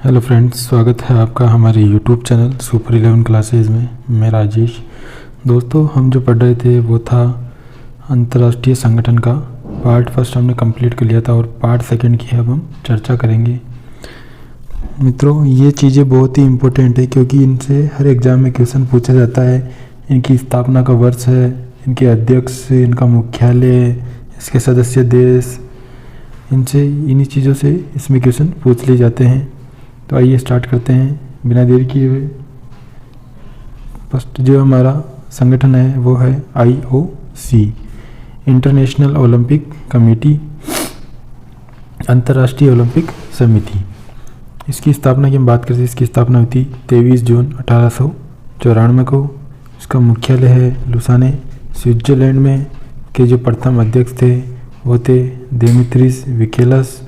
Hello friends, स्वागत है आपका हमारे यूट्यूब चैनल सुपर 11 क्लासेज में। मैं राजेश। दोस्तों, हम जो पढ़ रहे थे वो था अंतर्राष्ट्रीय संगठन का पार्ट फर्स्ट हमने कंप्लीट कर लिया था और पार्ट सेकंड की अब हम चर्चा करेंगे। मित्रों, ये चीज़ें बहुत ही इम्पोर्टेंट है क्योंकि इनसे हर एग्ज़ाम में क्वेश्चन पूछा जाता है। इनकी स्थापना का वर्ष है, इनके अध्यक्ष, इनका मुख्यालय, इसके सदस्य देश, इनसे इन्हीं चीज़ों से इसमें क्वेश्चन पूछ लिए जाते हैं। तो आइए स्टार्ट करते हैं बिना देर किए हुए। फर्स्ट जो हमारा संगठन है वो है IOC, इंटरनेशनल ओलंपिक कमेटी, अंतर्राष्ट्रीय ओलंपिक समिति। इसकी स्थापना की हम बात करते हैं। इसकी स्थापना हुई थी 23 जून 1894 को। इसका मुख्यालय है लुसाने, स्विट्जरलैंड में। के जो प्रथम अध्यक्ष थे वो थे देमेत्रियस विकेलस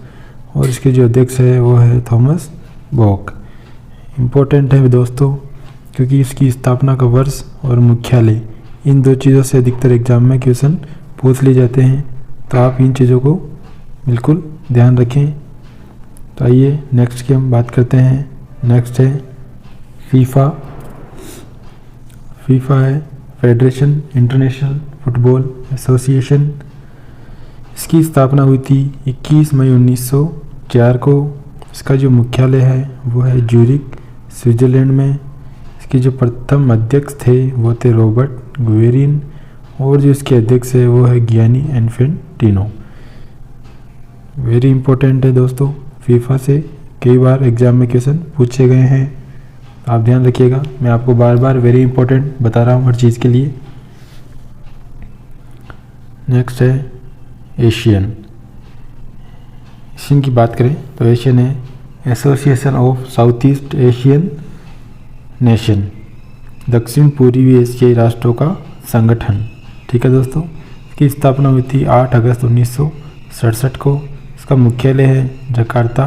और इसके जो अध्यक्ष है वो है थॉमस बॉक। इम्पोर्टेंट है दोस्तों क्योंकि इसकी स्थापना का वर्ष और मुख्यालय, इन दो चीज़ों से अधिकतर एग्जाम में क्वेश्चन पूछ लिए जाते हैं, तो आप इन चीज़ों को बिल्कुल ध्यान रखें। तो आइए नेक्स्ट की हम बात करते हैं। नेक्स्ट है फीफा। फीफा है फेडरेशन इंटरनेशनल फुटबॉल एसोसिएशन। इसकी स्थापना हुई थी 21 मई 1904 को। इसका जो मुख्यालय है वो है ज्यूरिक, स्विट्जरलैंड में। इसके जो प्रथम अध्यक्ष थे वो थे रॉबर्ट गुवेरिन और जो इसके अध्यक्ष है वो है गियानी इन्फेंटिनो। वेरी इंपॉर्टेंट है दोस्तों। फीफा से कई बार एग्जाम में क्वेश्चन पूछे गए हैं, आप ध्यान रखिएगा। मैं आपको बार बार वेरी इंपॉर्टेंट बता रहा हूँ हर चीज़ के लिए। नेक्स्ट है एशियन। एशियन की बात करें तो एशियन है association of south east Asian nation, दक्षिण पूर्वी एशियाई राष्ट्रों का संगठन। ठीक है दोस्तों। इसकी स्थापना हुई थी 8 अगस्त 1967 को। इसका मुख्यालय है जकार्ता,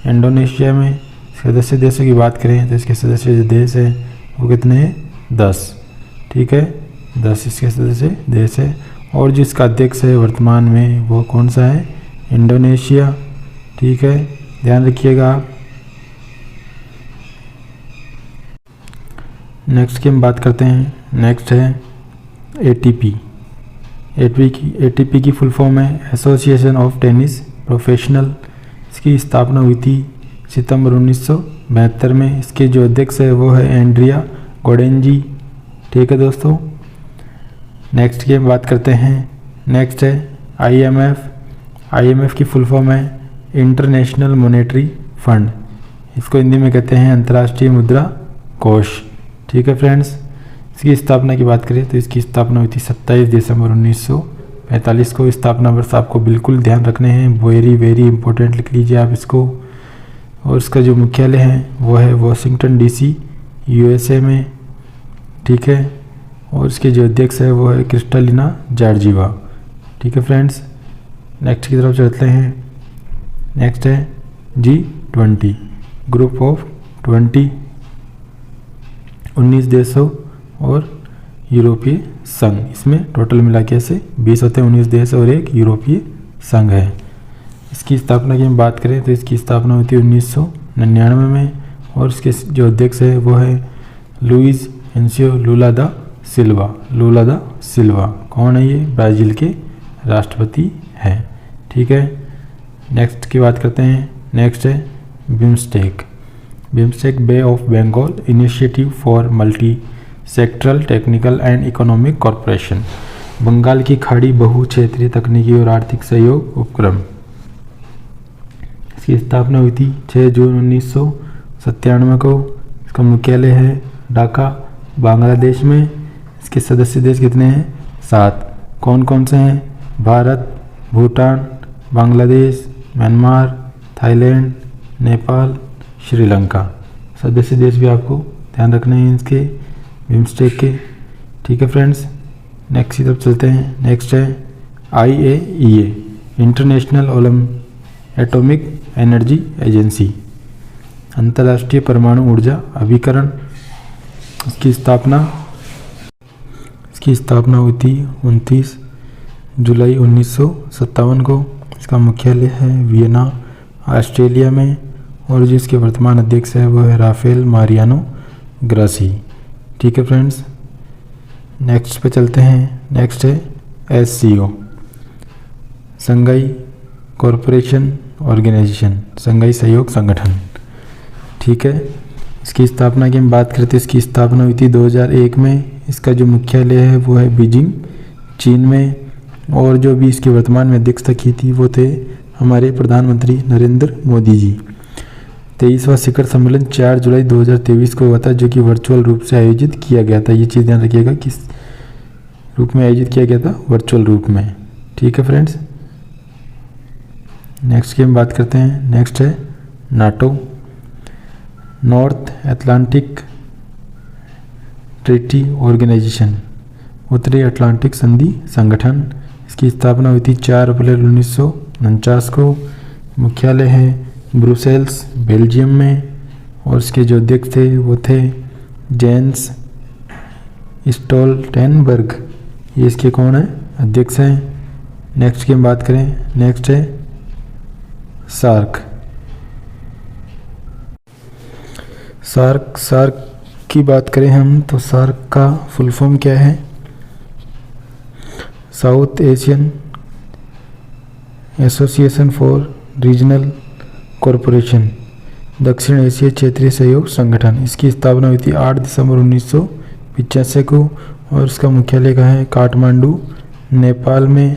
इंडोनेशिया में। सदस्य देशों की बात करें तो इसके सदस्य जो देश है वो कितने हैं? 10। ठीक है, 10 इसके सदस्य देश है। और जो इसका अध्यक्ष है वर्तमान में वो कौन सा है? इंडोनेशिया। ठीक है, ध्यान रखिएगा आप। नेक्स्ट की हम बात करते हैं। नेक्स्ट है ATP। ATP की फुल फॉर्म है एसोसिएशन ऑफ टेनिस प्रोफेशनल। इसकी स्थापना हुई थी सितंबर 1972 में। इसके जो अध्यक्ष है वो है एंड्रिया गोडेंजी। ठीक है दोस्तों। नेक्स्ट की हम बात करते हैं। नेक्स्ट है IMF की फुल फॉर्म है इंटरनेशनल मॉनेटरी फंड। इसको हिंदी में कहते हैं अंतर्राष्ट्रीय मुद्रा कोष। ठीक है फ्रेंड्स। इसकी स्थापना की बात करें तो इसकी स्थापना हुई थी 27 दिसंबर 1945 को। स्थापना वर्ष आपको बिल्कुल ध्यान रखने हैं, वेरी इंपॉर्टेंट लिख लीजिए आप इसको। और इसका जो मुख्यालय है वो है वॉशिंगटन DC USA में। ठीक है। और इसके जो अध्यक्ष है वो है क्रिस्टालिना जॉर्जिवा। ठीक है फ्रेंड्स। नेक्स्ट की तरफ चलते हैं। नेक्स्ट है G20, ग्रुप ऑफ 20, 19 देशों और यूरोपीय संघ। इसमें टोटल मिला के ऐसे 20 होते हैं, 19 देश और एक यूरोपीय संघ है। इसकी स्थापना की हम बात करें तो इसकी स्थापना हुई थी 1999 में। और इसके जो अध्यक्ष है वो है लुइस इनासियो लुला दा सिल्वा। कौन है ये? ब्राज़ील के राष्ट्रपति हैं। ठीक है। नेक्स्ट की बात करते हैं। नेक्स्ट है BIMSTEC Bay of Bengal initiative for multi sectoral technical and economic corporation. Bengal की खाड़ी बहु क्षेत्रीय तकनीकी और आर्थिक सहयोग उपक्रम। इसकी स्थापना हुई थी 6 जून 1997 को। इसका मुख्यालय है ढाका, बांग्लादेश में। इसके सदस्य देश कितने हैं? 7। कौन कौन से हैं? Bharat, Bhutan, Bangladesh, Myanmar, Thailand, Nepal, Sri Lanka. सदस्य देश भी आपको ध्यान रखने हैं इसके बिम्स्टेक के। ठीक है फ्रेंड्स। नेक्स्ट की तरफ चलते हैं। नेक्स्ट है IAEA, international atomic energy agency, अंतर्राष्ट्रीय परमाणु ऊर्जा अभिकरण। इसकी स्थापना हुई थी 29 जुलाई 1957 को। इसका मुख्यालय है वियना, ऑस्ट्रेलिया में। और जो इसके वर्तमान अध्यक्ष है वो है राफेल मारियानो ग्रासी। ठीक है फ्रेंड्स, नेक्स्ट पे चलते हैं। नेक्स्ट है SCO, संघाई कॉरपोरेशन ऑर्गेनाइजेशन, संघाई सहयोग संगठन। ठीक है, इसकी स्थापना की हम बात करते हैं। इसकी स्थापना हुई थी 2001 में। इसका जो मुख्यालय है वो है बीजिंग, चीन में। और जो भी इसके वर्तमान में अध्यक्षता की थी वो थे हमारे प्रधानमंत्री नरेंद्र मोदी जी। 23वां शिखर सम्मेलन 4 जुलाई 2023 को हुआ था, जो कि वर्चुअल रूप से आयोजित किया गया था। ये चीज़ ध्यान रखिएगा, किस रूप में आयोजित किया गया था, वर्चुअल रूप में। ठीक है फ्रेंड्स, नेक्स्ट की हम बात करते हैं। नेक्स्ट है NATO, North Atlantic Treaty Organization, उत्तरी अटलांटिक संधि संगठन। इसकी स्थापना हुई थी 4 अप्रैल 1949 को। मुख्यालय है ब्रुसेल्स, बेल्जियम में। और इसके जो अध्यक्ष थे वो थे जेंस स्टोल्टेनबर्ग। ये इसके कौन है, अध्यक्ष हैं। नेक्स्ट की हम बात करें। नेक्स्ट है सार्क की बात करें हम तो सार्क का फुल फॉर्म क्या है? South Asian association for regional corporation, दक्षिण एशिया क्षेत्रीय सहयोग संगठन। इसकी स्थापना हुई थी 8 दिसंबर 1985 को। और इसका मुख्यालय कहाँ है? काठमांडू, नेपाल में।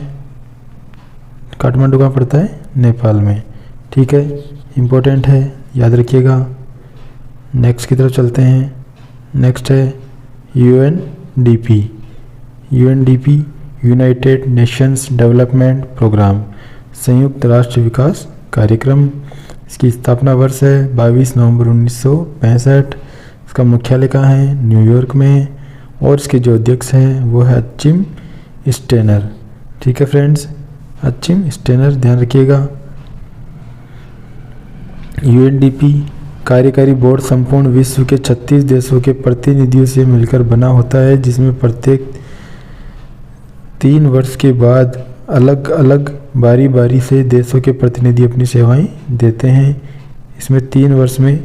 काठमांडू कहाँ पड़ता है? नेपाल में। ठीक है, इम्पोर्टेंट है, याद रखिएगा। नेक्स्ट की तरफ चलते हैं। नेक्स्ट है UNDP, United Nations Development Programme, संयुक्त राष्ट्र विकास कार्यक्रम। इसकी स्थापना वर्ष है 22 नवंबर 1965। इसका मुख्यालय कहाँ है? न्यूयॉर्क में। और इसके जो अध्यक्ष हैं वो है अचिम स्टेनर। ठीक है फ्रेंड्स, अचिम स्टेनर ध्यान रखिएगा। UNDP कार्यकारी बोर्ड संपूर्ण विश्व के 36 देशों के प्रतिनिधियों से मिलकर बना होता है, जिसमें प्रत्येक 3 वर्ष के बाद अलग अलग बारी बारी से देशों के प्रतिनिधि अपनी सेवाएं देते हैं। इसमें 3 वर्ष में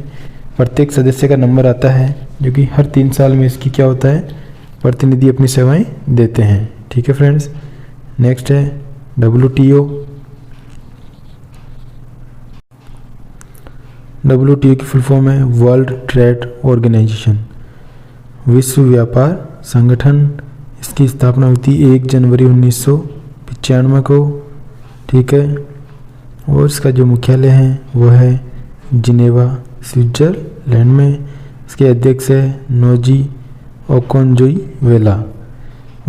प्रत्येक सदस्य का नंबर आता है, जो कि हर 3 साल में इसकी क्या होता है, प्रतिनिधि अपनी सेवाएं देते हैं। ठीक है फ्रेंड्स, नेक्स्ट है WTO की फुल फॉर्म है वर्ल्ड ट्रेड ऑर्गेनाइजेशन, विश्व व्यापार संगठन। इसकी स्थापना हुई थी 1 जनवरी 1995 को। ठीक है, और इसका जो मुख्यालय है वो है जिनेवा, स्विट्जरलैंड में। इसके अध्यक्ष है नोजी ओकोंजोइवेला।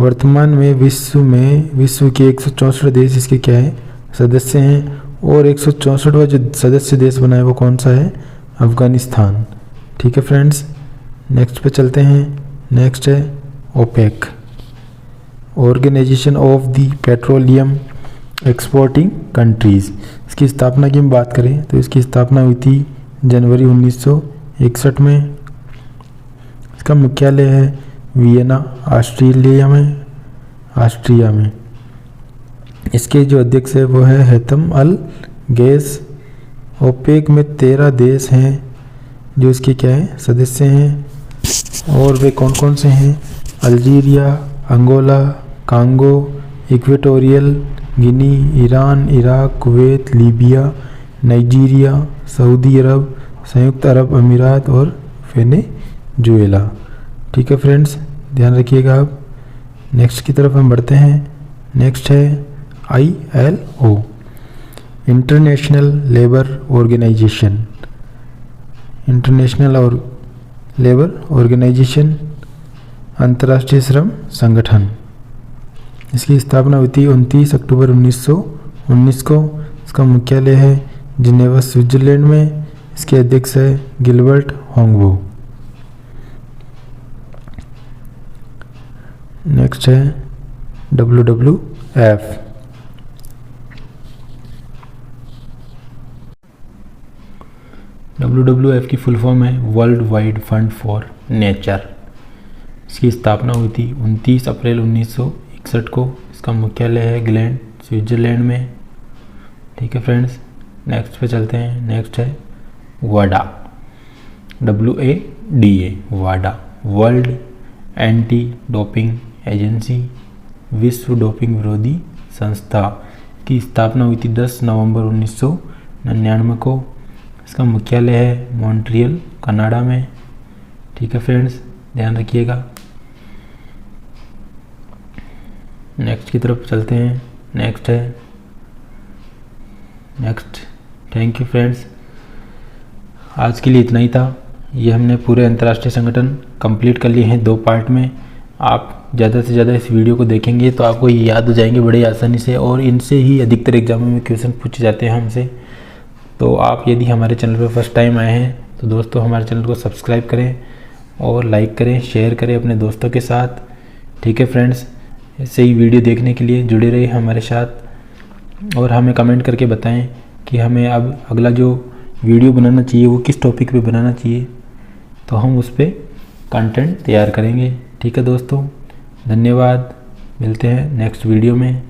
वर्तमान में विश्व के 164 देश इसके क्या है, सदस्य हैं। और 164वां जो सदस्य देश बना है वो कौन सा है? अफगानिस्तान। ठीक है फ्रेंड्स, नेक्स्ट पे चलते हैं। नेक्स्ट है OPEC, Organization of the Petroleum Exporting Countries. इसकी स्थापना की हम बात करें तो इसकी स्थापना हुई थी जनवरी 1961 में। इसका मुख्यालय है वियना, ऑस्ट्रिया में। इसके जो अध्यक्ष है वो है हैतम अल गैस। ओपेक में 13 देश हैं जो इसके क्या है, सदस्य हैं। और वे कौन कौन से हैं? Algeria, Angola, Congo, Equatorial Guinea, Iran, Iraq, Kuwait, Libya, Nigeria, Saudi Arab, संयुक्त अरब अमीरात और वेनेजुएला। ठीक है फ्रेंड्स, ध्यान रखिएगा। आप नेक्स्ट की तरफ हम बढ़ते हैं। नेक्स्ट है ILO, इंटरनेशनल लेबर ऑर्गेनाइजेशन, अंतर्राष्ट्रीय श्रम संगठन। इसकी स्थापना हुई थी 29 अक्टूबर 1919 को। इसका मुख्यालय है जिनेवा, स्विट्जरलैंड में। इसके अध्यक्ष है गिलबर्ट होंगबो। नेक्स्ट है WWF, WWF की फुल फॉर्म है world wide fund for nature. इसकी स्थापना हुई थी 29 अप्रैल 1961 को। इसका मुख्यालय है ग्लैंड, स्विट्जरलैंड में। ठीक है फ्रेंड्स, नेक्स्ट पे चलते हैं। नेक्स्ट है वाडा, WADA, वाडा। वर्ल्ड एंटी डोपिंग एजेंसी, विश्व डोपिंग विरोधी संस्था की स्थापना हुई थी 10 नवंबर 1999 को। इसका मुख्यालय है मॉन्ट्रियल, कनाडा में। ठीक है फ्रेंड्स, ध्यान रखिएगा। नेक्स्ट की तरफ चलते हैं। नेक्स्ट। थैंक यू फ्रेंड्स, आज के लिए इतना ही था। ये हमने पूरे अंतर्राष्ट्रीय संगठन कंप्लीट कर लिए हैं 2 पार्ट में। आप ज़्यादा से ज़्यादा इस वीडियो को देखेंगे तो आपको ये याद हो जाएंगे बड़े आसानी से, और इनसे ही अधिकतर एग्जामों में क्वेश्चन पूछे जाते हैं हमसे। तो आप यदि हमारे चैनल पर फर्स्ट टाइम आए हैं तो दोस्तों हमारे चैनल को सब्सक्राइब करें और लाइक करें, शेयर करें अपने दोस्तों के साथ। ठीक है फ्रेंड्स, ऐसे ही वीडियो देखने के लिए जुड़े रहिए हमारे साथ, और हमें कमेंट करके बताएं कि हमें अब अगला जो वीडियो बनाना चाहिए वो किस टॉपिक पे बनाना चाहिए, तो हम उस पर कंटेंट तैयार करेंगे। ठीक है दोस्तों, धन्यवाद। मिलते हैं नेक्स्ट वीडियो में।